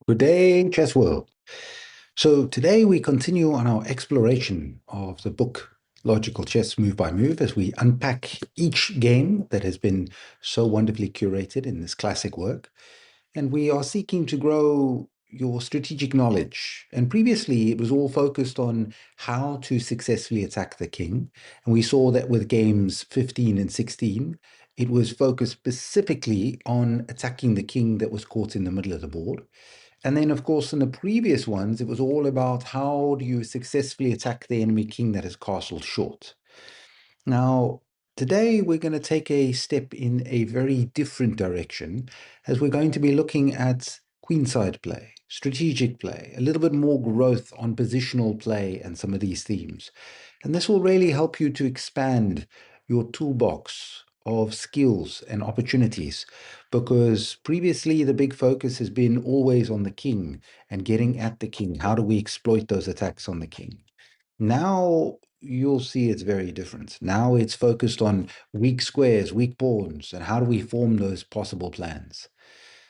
Good day, chess world. So today we continue on our exploration of the book Logical Chess Move by Move as we unpack each game that has been so wonderfully curated in this classic work. And we are seeking to grow your strategic knowledge. And previously it was all focused on how to successfully attack the king. And we saw that with games 15 and 16, it was focused specifically on attacking the king that was caught in the middle of the board. And then, of course, in the previous ones, it was all about how do you successfully attack the enemy king that is castled short. Now, today we're going to take a step in a very different direction as we're going to be looking at queenside play, strategic play, a little bit more growth on positional play and some of these themes. And this will really help you to expand your toolbox of skills and opportunities because previously the big focus has been always on the king and getting at the king. How do we exploit those attacks on the king? Now you'll see it's very different. Now it's focused on weak squares, weak pawns, and how do we form those possible plans.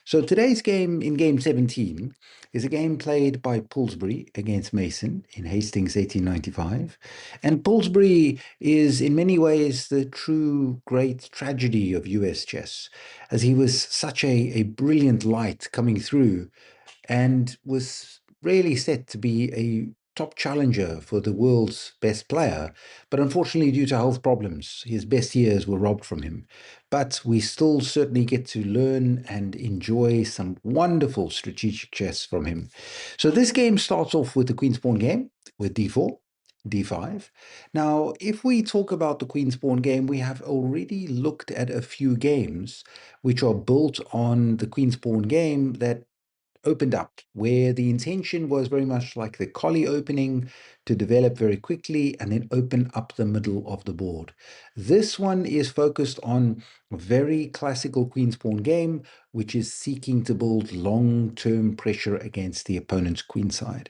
So today's game in game 17 is a game played by Pillsbury against Mason in Hastings 1895. And Pillsbury is in many ways the true great tragedy of US chess, as he was such a brilliant light coming through and was really set to be a top challenger for the world's best player. But unfortunately, due to health problems, his best years were robbed from him. But we still certainly get to learn and enjoy some wonderful strategic chess from him. So this game starts off with the Queen's Pawn game with d4. D5. Now, if we talk about the Queen's Pawn game, we have already looked at a few games which are built on the Queen's Pawn game that opened up, where the intention was very much like the collie opening to develop very quickly and then open up the middle of the board. This one is focused on a very classical Queen's Pawn game, which is seeking to build long-term pressure against the opponent's queenside.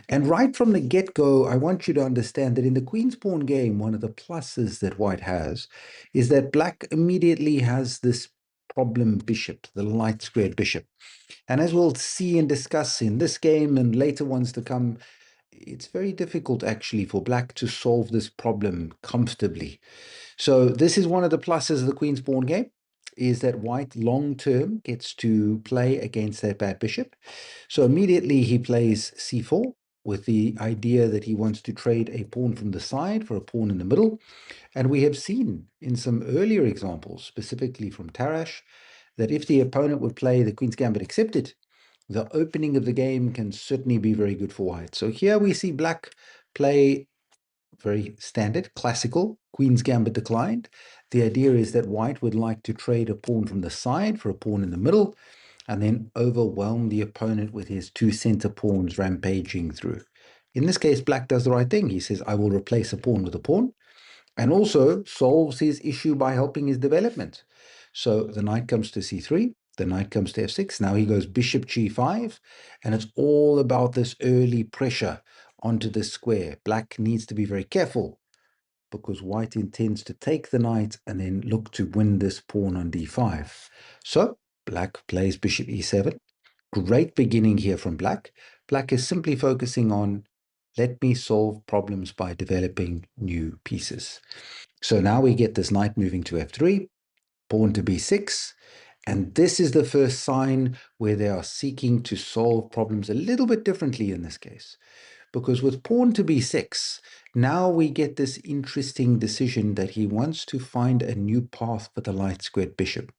And right from the get-go, I want you to understand that in the Queen's Pawn game, one of the pluses that White has is that Black immediately has this problem bishop, the light squared bishop. And as we'll see and discuss in this game and later ones to come, it's very difficult actually for Black to solve this problem comfortably. So this is one of the pluses of the Queen's Pawn game, is that White long term gets to play against that bad bishop. So immediately he plays c4 with the idea that he wants to trade a pawn from the side for a pawn in the middle. And we have seen in some earlier examples, specifically from Tarash, that if the opponent would play the Queen's Gambit accepted, the opening of the game can certainly be very good for White. So here we see Black play very standard, classical, Queen's Gambit declined. The idea is that White would like to trade a pawn from the side for a pawn in the middle, and then overwhelm the opponent with his two center pawns rampaging through. In this case, Black does the right thing. He says, I will replace a pawn with a pawn, and also solves his issue by helping his development. So the knight comes to c3, the knight comes to f6. Now he goes bishop g5, and it's all about this early pressure onto the square. Black needs to be very careful because White intends to take the knight and then look to win this pawn on d5. So Black plays bishop e7. Great beginning here from Black. Black is simply focusing on, let me solve problems by developing new pieces. So now we get this knight moving to f3, pawn to b6, and this is the first sign where they are seeking to solve problems a little bit differently in this case. Because with pawn to b6, now we get this interesting decision that he wants to find a new path for the light squared bishop.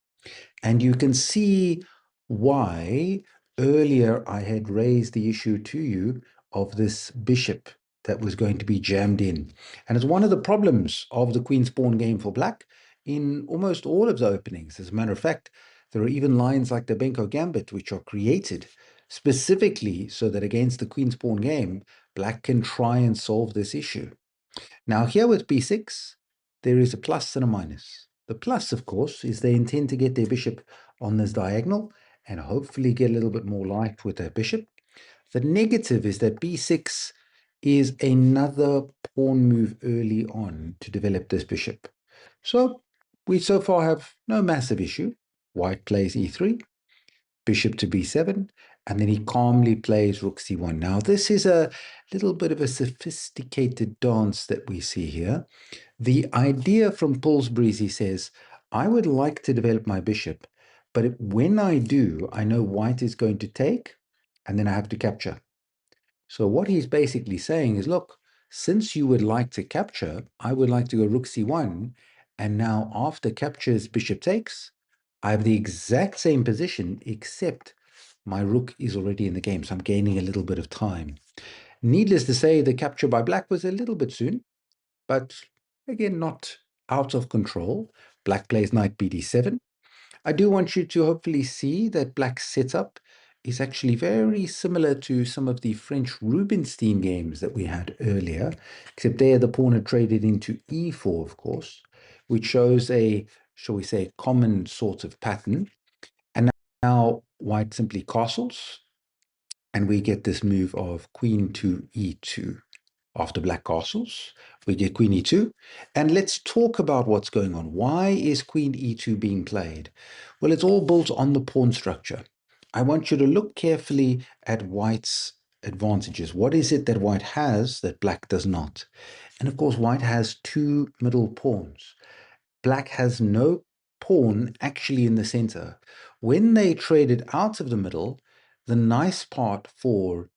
And you can see why earlier I had raised the issue to you of this bishop that was going to be jammed in. And it's one of the problems of the Queen's Pawn game for Black in almost all of the openings. As a matter of fact, there are even lines like the Benko Gambit, which are created specifically so that against the Queen's Pawn game, Black can try and solve this issue. Now here with b6, there is a plus and a minus. The plus, of course, is they intend to get their bishop on this diagonal and hopefully get a little bit more light with their bishop. The negative is that b6 is another pawn move early on to develop this bishop. So we so far have no massive issue. White plays e3, bishop to b7, and then he calmly plays rook c1. Now, this is a little bit of a sophisticated dance that we see here. The idea from Pillsbury, he says, I would like to develop my bishop, but when I do, I know white is going to take, and then I have to capture. So what he's basically saying is, look, since you would like to capture, I would like to go rook c1, and now after captures bishop takes, I have the exact same position, except my rook is already in the game, so I'm gaining a little bit of time. Needless to say, the capture by black was a little bit soon, but again, not out of control. Black plays knight bd7. I do want you to hopefully see that black's setup is actually very similar to some of the French Rubinstein games that we had earlier, except there the pawn had traded into e4, of course, which shows a, shall we say, common sort of pattern. And now white simply castles, and we get this move of queen to e2. After black castles, we get queen e2. And let's talk about what's going on. Why is queen e2 being played? Well, it's all built on the pawn structure. I want you to look carefully at white's advantages. What is it that white has that black does not? And of course, white has two middle pawns. Black has no pawn actually in the center. When they traded out of the middle, the nice part for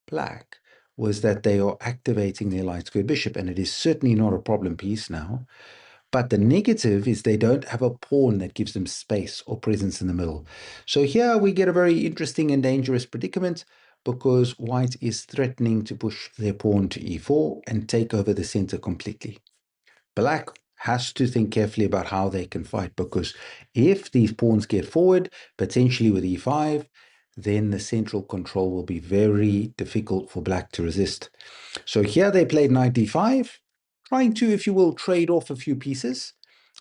black was that they are activating their light square bishop, and it is certainly not a problem piece now. But the negative is they don't have a pawn that gives them space or presence in the middle. So here we get a very interesting and dangerous predicament, because white is threatening to push their pawn to e4 and take over the center completely. Black has to think carefully about how they can fight, because if these pawns get forward, potentially with e5, then the central control will be very difficult for black to resist. So here they played knight d5, trying to, if you will, trade off a few pieces.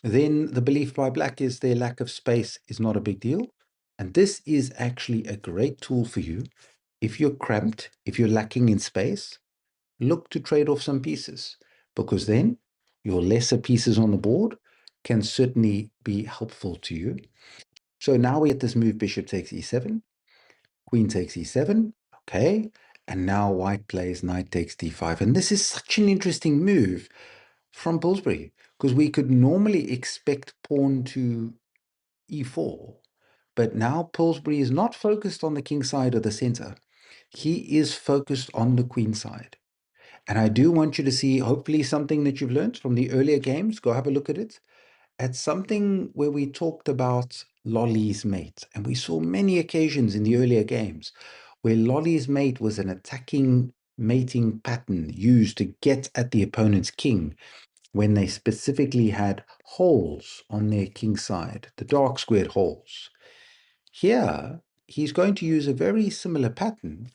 Then the belief by black is their lack of space is not a big deal. And this is actually a great tool for you. If you're cramped, if you're lacking in space, look to trade off some pieces, because then your lesser pieces on the board can certainly be helpful to you. So now we get this move, bishop takes e7, queen takes e7, okay, and now white plays knight takes d5. And this is such an interesting move from Pillsbury, because we could normally expect pawn to e4, but now Pillsbury is not focused on the king side or the center. He is focused on the queen side. And I do want you to see, hopefully, something that you've learned from the earlier games. Go have a look at it. At something where we talked about Lolly's mate. And we saw many occasions in the earlier games where Lolly's mate was an attacking mating pattern used to get at the opponent's king when they specifically had holes on their king side, the dark squared holes. Here, he's going to use a very similar pattern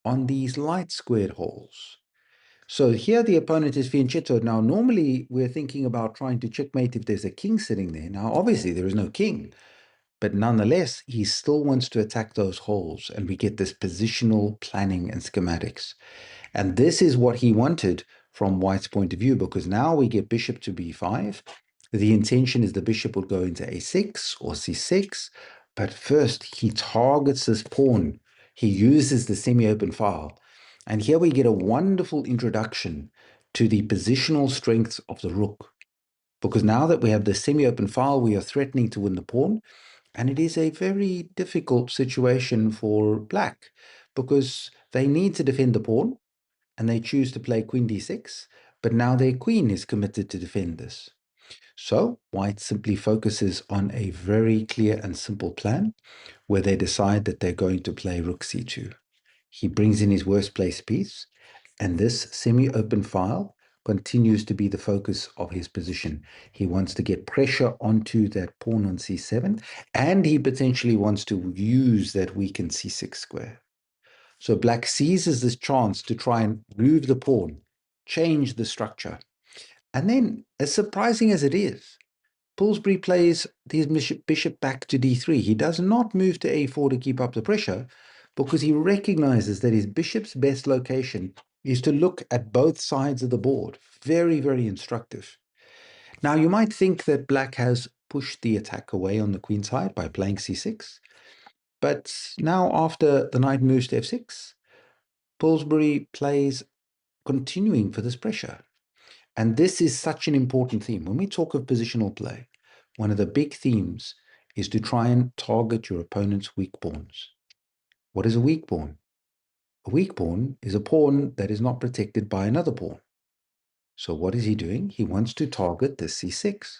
on these light squared holes. So here the opponent is fianchetto. Now, normally we're thinking about trying to checkmate if there's a king sitting there. Now, obviously there is no king, but nonetheless, he still wants to attack those holes, and we get this positional planning and schematics. And this is what he wanted from white's point of view, because now we get bishop to b5. The intention is the bishop would go into a6 or c6, but first he targets this pawn. He uses the semi-open file. And here we get a wonderful introduction to the positional strengths of the rook, because now that we have the semi-open file, we are threatening to win the pawn, and it is a very difficult situation for black, because they need to defend the pawn, and they choose to play queen d6, but now their queen is committed to defend this. So white simply focuses on a very clear and simple plan, where they decide that they're going to play rook c2. He brings in his worst place piece, and this semi-open file continues to be the focus of his position. He wants to get pressure onto that pawn on c7, and he potentially wants to use that weakened c6 square. So black seizes this chance to try and move the pawn, change the structure. And then, as surprising as it is, Pillsbury plays his bishop back to d3. He does not move to a4 to keep up the pressure, because he recognizes that his bishop's best location is to look at both sides of the board. Very, very instructive. Now, you might think that black has pushed the attack away on the queen side by playing c6, But now after the knight moves to f6, Pillsbury plays continuing for this pressure. And this is such an important theme. When we talk of positional play, one of the big themes is to try and target your opponent's weak pawns. What is a weak pawn? A weak pawn is a pawn that is not protected by another pawn. So what is he doing? He wants to target the c6.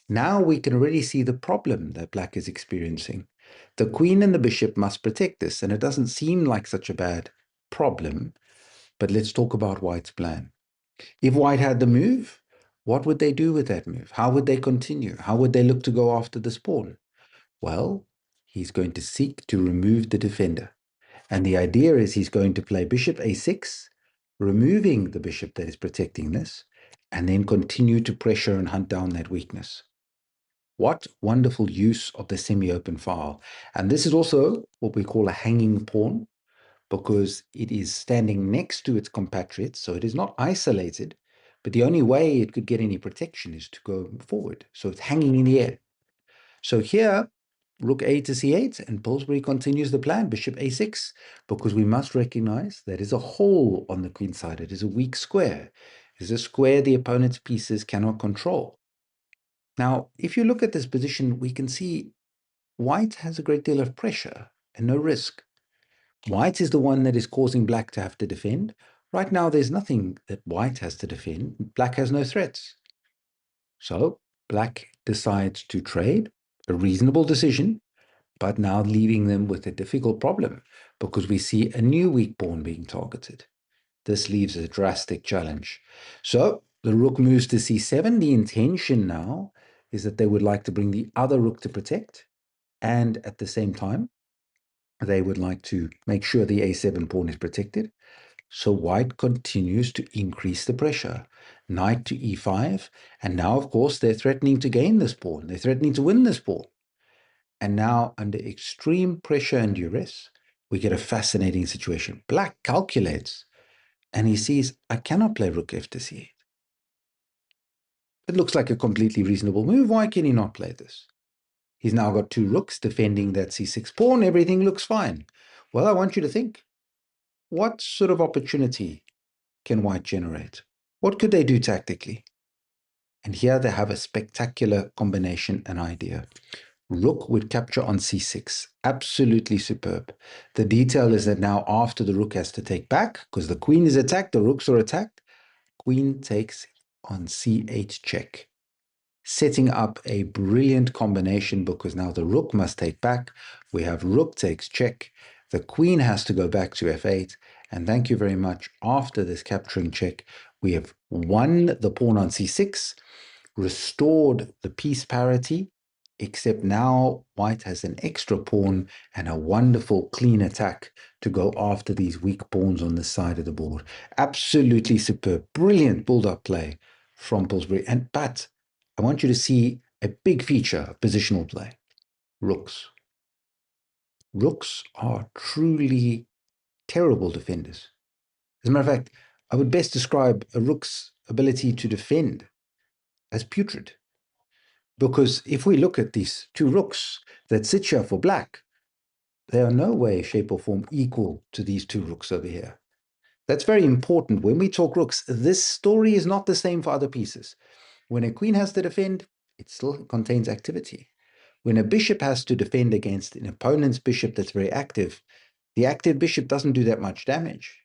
Now we can already see the problem that black is experiencing. The queen and the bishop must protect this, and it doesn't seem like such a bad problem. But let's talk about white's plan. If white had the move, what would they do with that move? How would they continue? How would they look to go after this pawn? Well, he's going to seek to remove the defender. And the idea is he's going to play bishop a6, removing the bishop that is protecting this, and then continue to pressure and hunt down that weakness. What wonderful use of the semi-open file. And this is also what we call a hanging pawn, because it is standing next to its compatriots, so it is not isolated, but the only way it could get any protection is to go forward. So it's hanging in the air. So here, rook a to c8, and Pillsbury continues the plan, bishop a6, because we must recognize there is a hole on the queen side. It is a weak square. It is a square the opponent's pieces cannot control. Now, if you look at this position, we can see white has a great deal of pressure and no risk. White is the one that is causing black to have to defend. Right now, there's nothing that white has to defend. Black has no threats. So black decides to trade, a reasonable decision, but now leaving them with a difficult problem because we see a new weak pawn being targeted. This leaves a drastic challenge. So the rook moves to c7. The intention now is that they would like to bring the other rook to protect, and at the same time, they would like to make sure the a7 pawn is protected. So white continues to increase the pressure. Knight to e5, and now, of course, they're threatening to gain this pawn. They're threatening to win this pawn. And now, under extreme pressure and duress, we get a fascinating situation. Black calculates, and he sees, I cannot play rook f to c8. It looks like a completely reasonable move. Why can he not play this? He's now got two rooks defending that c6 pawn. Everything looks fine. Well, I want you to think, what sort of opportunity can white generate? What could they do tactically? And here they have a spectacular combination and idea. Rook would capture on c6. Absolutely superb. The detail is that now after the rook has to take back, because the queen is attacked, the rooks are attacked, queen takes on c8 check, setting up a brilliant combination because now the rook must take back. We have rook takes check. The queen has to go back to f8. And thank you very much. After this capturing check, we have won the pawn on c6, restored the piece parity, except now white has an extra pawn and a wonderful clean attack to go after these weak pawns on the side of the board. Absolutely superb. Brilliant build-up play from Pillsbury. But I want you to see a big feature of positional play. Rooks. Rooks are truly terrible defenders. As a matter of fact, I would best describe a rook's ability to defend as putrid. Because if we look at these two rooks that sit here for black, they are no way, shape, or form equal to these two rooks over here. That's very important. When we talk rooks, this story is not the same for other pieces. When a queen has to defend, it still contains activity. When a bishop has to defend against an opponent's bishop that's very active, the active bishop doesn't do that much damage.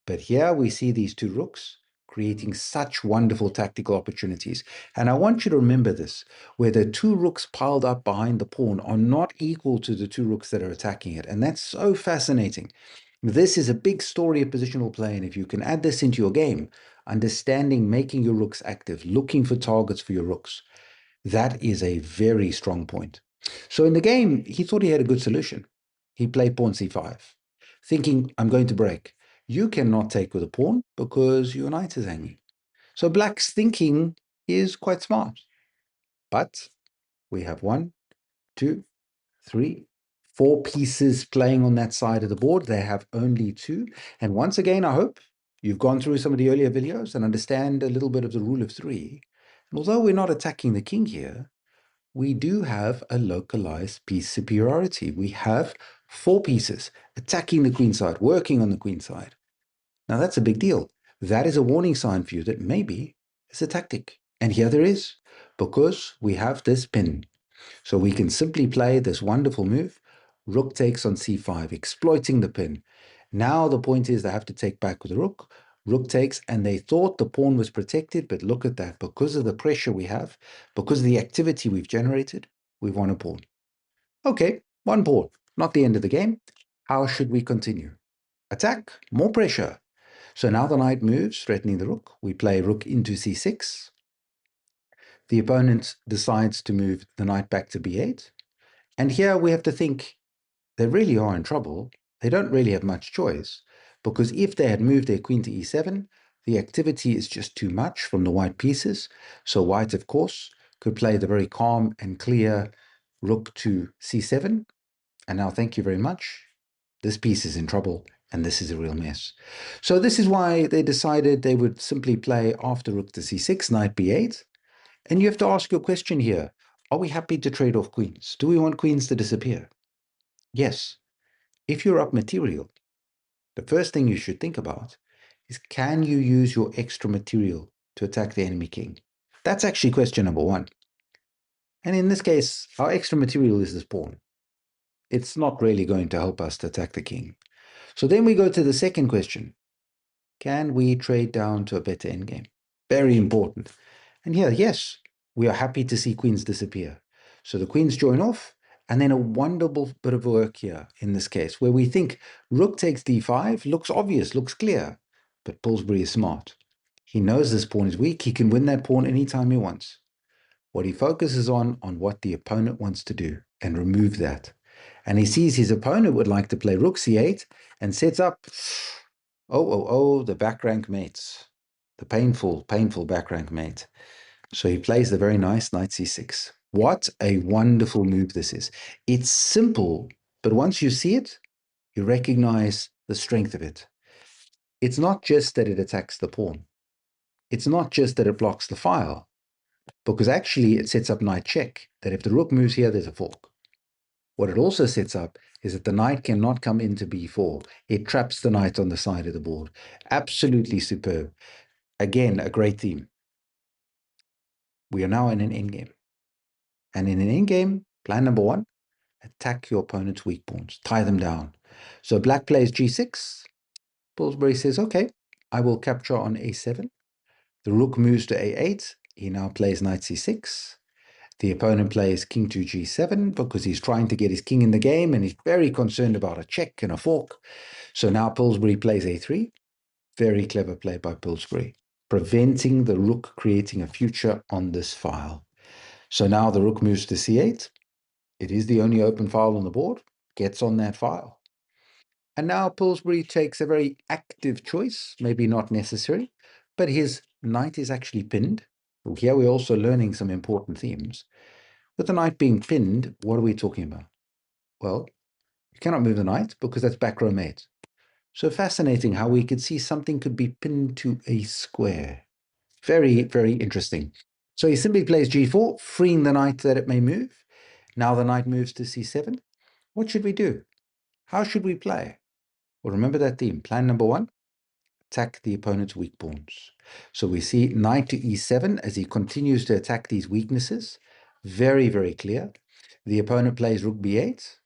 But here we see these two rooks creating such wonderful tactical opportunities. And I want you to remember this, where the two rooks piled up behind the pawn are not equal to the two rooks that are attacking it. And that's so fascinating. This is a big story of positional play, and if you can add this into your game, understanding making your rooks active, looking for targets for your rooks, that is a very strong point. So in the game, he thought he had a good solution. He played pawn c5, thinking, I'm going to break. You cannot take with a pawn because your knight is hanging. So black's thinking is quite smart. But we have 1, 2, 3, 4 pieces playing on that side of the board. They have only 2. And once again, I hope you've gone through some of the earlier videos and understand a little bit of the rule of 3. And although we're not attacking the king here, we do have a localized piece superiority. We have 4 pieces attacking the queen side, working on the queen side. Now, that's a big deal. That is a warning sign for you that maybe it's a tactic. And here there is, because we have this pin. So we can simply play this wonderful move. Rook takes on c5, exploiting the pin. Now the point is they have to take back with the rook. Rook takes, and they thought the pawn was protected, but look at that. Because of the pressure we have, because of the activity we've generated, we've won a pawn. Okay, 1 pawn, not the end of the game. How should we continue? Attack, more pressure. So now the knight moves, threatening the rook. We play rook into c6. The opponent decides to move the knight back to b8. And here we have to think, they really are in trouble. They don't really have much choice, because if they had moved their queen to e7, the activity is just too much from the white pieces. So white, of course, could play the very calm and clear rook to c7. And now, thank you very much. This piece is in trouble, and this is a real mess. So this is why they decided they would simply play after rook to c6, knight b8. And you have to ask your question here. Are we happy to trade off queens? Do we want queens to disappear? Yes. If you're up material, the first thing you should think about is, can you use your extra material to attack the enemy king? That's actually question number 1. And in this case, our extra material is this pawn. It's not really going to help us to attack the king. So then we go to the second question. Can we trade down to a better endgame? Very important. And here, yes, we are happy to see queens disappear. So the queens join off, and then a wonderful bit of work here in this case, where we think rook takes d5, looks obvious, looks clear, but Pillsbury is smart. He knows this pawn is weak. He can win that pawn anytime he wants. What he focuses on what the opponent wants to do and remove that. And he sees his opponent would like to play rook c8 and sets up, the back rank mates, the painful, painful back rank mate. So he plays the very nice knight c6. What a wonderful move this is. It's simple, but once you see it, you recognize the strength of it. It's not just that it attacks the pawn. It's not just that it blocks the file, because actually it sets up knight check, that if the rook moves here, there's a fork. What it also sets up is that the knight cannot come into b4. It traps the knight on the side of the board. Absolutely superb. Again, a great theme. We are now in an endgame. And in an endgame, plan number 1, attack your opponent's weak pawns. Tie them down. So black plays g6. Pillsbury says, okay, I will capture on a7. The rook moves to a8. He now plays knight c6. The opponent plays king to g7 because he's trying to get his king in the game, and he's very concerned about a check and a fork. So now Pillsbury plays a3. Very clever play by Pillsbury, preventing the rook creating a future on this file. So now the rook moves to c8. It is the only open file on the board, gets on that file. And now Pillsbury takes a very active choice, maybe not necessary, but his knight is actually pinned. Here we're also learning some important themes. With the knight being pinned, what are we talking about? Well, you cannot move the knight because that's back row mate. So fascinating how we could see something could be pinned to a square. Very, very interesting. So he simply plays g4, freeing the knight that it may move. Now the knight moves to c7. What should we do? How should we play? Well, remember that theme. Plan number 1, attack the opponent's weak pawns. So we see knight to e7 as he continues to attack these weaknesses. Very, very clear. The opponent plays rook b8,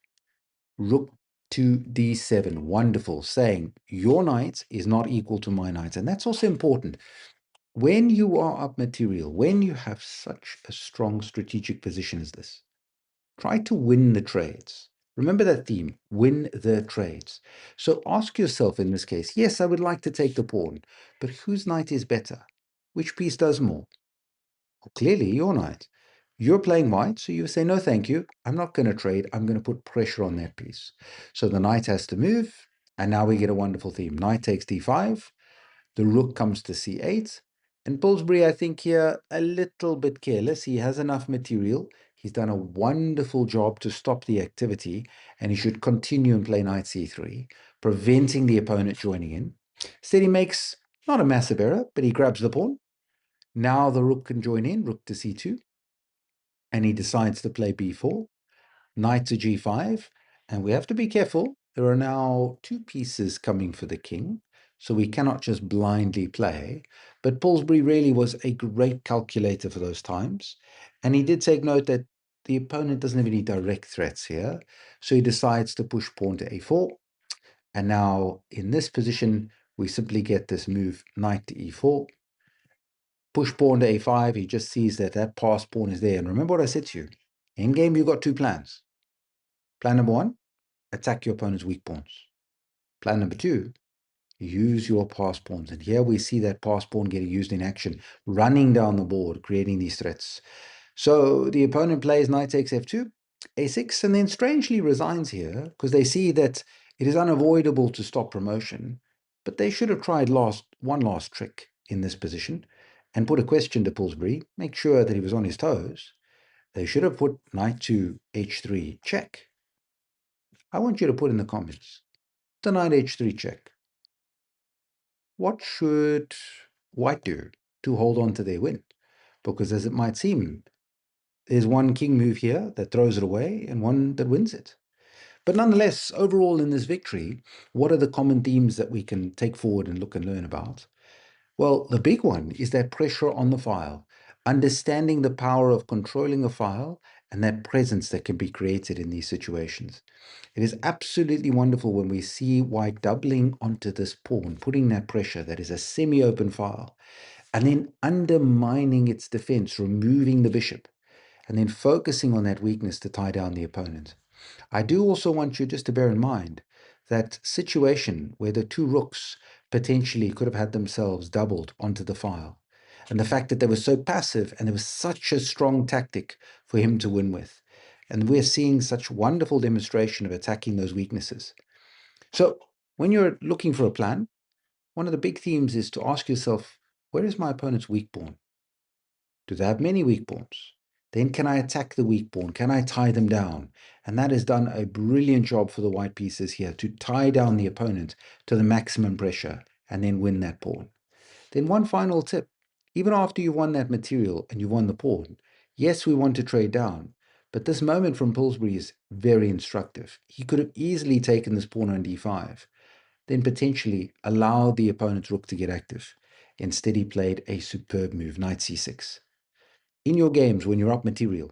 rook to d7. Wonderful, saying your knight is not equal to my knight. And that's also important. When you are up material, when you have such a strong strategic position as this, try to win the trades. Remember that theme, win the trades. So ask yourself in this case, yes, I would like to take the pawn, but whose knight is better? Which piece does more? Well, clearly your knight. You're playing white, so you say, no, thank you. I'm not going to trade. I'm going to put pressure on that piece. So the knight has to move, and now we get a wonderful theme. Knight takes d5. The rook comes to c8. And Pillsbury, I think here, a little bit careless. He has enough material. He's done a wonderful job to stop the activity, and he should continue and play knight c3, preventing the opponent joining in. Instead, he makes not a massive error, but he grabs the pawn. Now the rook can join in, rook to c2. and he decides to play b4, knight to g5, and we have to be careful. There are now two pieces coming for the king, so we cannot just blindly play. But Pillsbury really was a great calculator for those times, and he did take note that the opponent doesn't have any direct threats here, so he decides to push pawn to a4. And now in this position, we simply get this move knight to e4. Push pawn to a5, he just sees that that passed pawn is there. And remember what I said to you. In game, you've got two plans. Plan number one, attack your opponent's weak pawns. Plan number two, use your passed pawns. And here we see that passed pawn getting used in action, running down the board, creating these threats. So the opponent plays knight takes f2, a6, and then strangely resigns here because they see that it is unavoidable to stop promotion, but they should have tried one last trick in this position and put a question to Pillsbury, make sure that he was on his toes. They should have put knight to h3 check. I want you to put in the comments, the knight h3 check. What should white do to hold on to their win? Because as it might seem, there's one king move here that throws it away and one that wins it. But nonetheless, overall in this victory, what are the common themes that we can take forward and look and learn about? Well, the big one is that pressure on the file, understanding the power of controlling a file and that presence that can be created in these situations. It is absolutely wonderful when we see white doubling onto this pawn, putting that pressure that is a semi-open file, and then undermining its defense, removing the bishop, and then focusing on that weakness to tie down the opponent. I do also want you just to bear in mind that situation where the two rooks potentially could have had themselves doubled onto the file, and the fact that they were so passive and there was such a strong tactic for him to win with. And we're seeing such wonderful demonstration of attacking those weaknesses. So when you're looking for a plan, one of the big themes is to ask yourself, where is my opponent's weak pawn? Do they have many weak pawns? Then can I attack the weak pawn? Can I tie them down? And that has done a brilliant job for the white pieces here to tie down the opponent to the maximum pressure and then win that pawn. Then one final tip, even after you've won that material and you've won the pawn, yes, we want to trade down, but this moment from Pillsbury is very instructive. He could have easily taken this pawn on d5, then potentially allowed the opponent's rook to get active. Instead, he played a superb move, knight c6. In your games, when you're up material,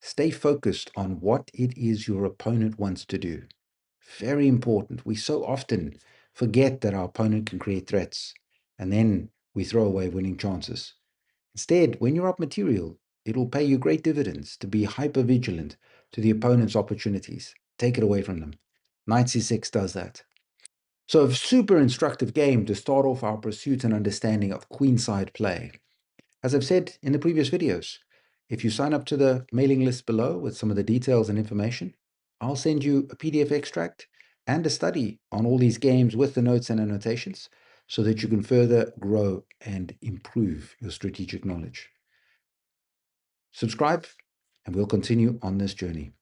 stay focused on what it is your opponent wants to do. Very important. We so often forget that our opponent can create threats, and then we throw away winning chances. Instead, when you're up material, it will pay you great dividends to be hyper vigilant to the opponent's opportunities. Take it away from them. Knight c6 does that. So a super instructive game to start off our pursuit and understanding of queenside play. As I've said in the previous videos, if you sign up to the mailing list below with some of the details and information, I'll send you a PDF extract and a study on all these games with the notes and annotations so that you can further grow and improve your strategic knowledge. Subscribe, and we'll continue on this journey.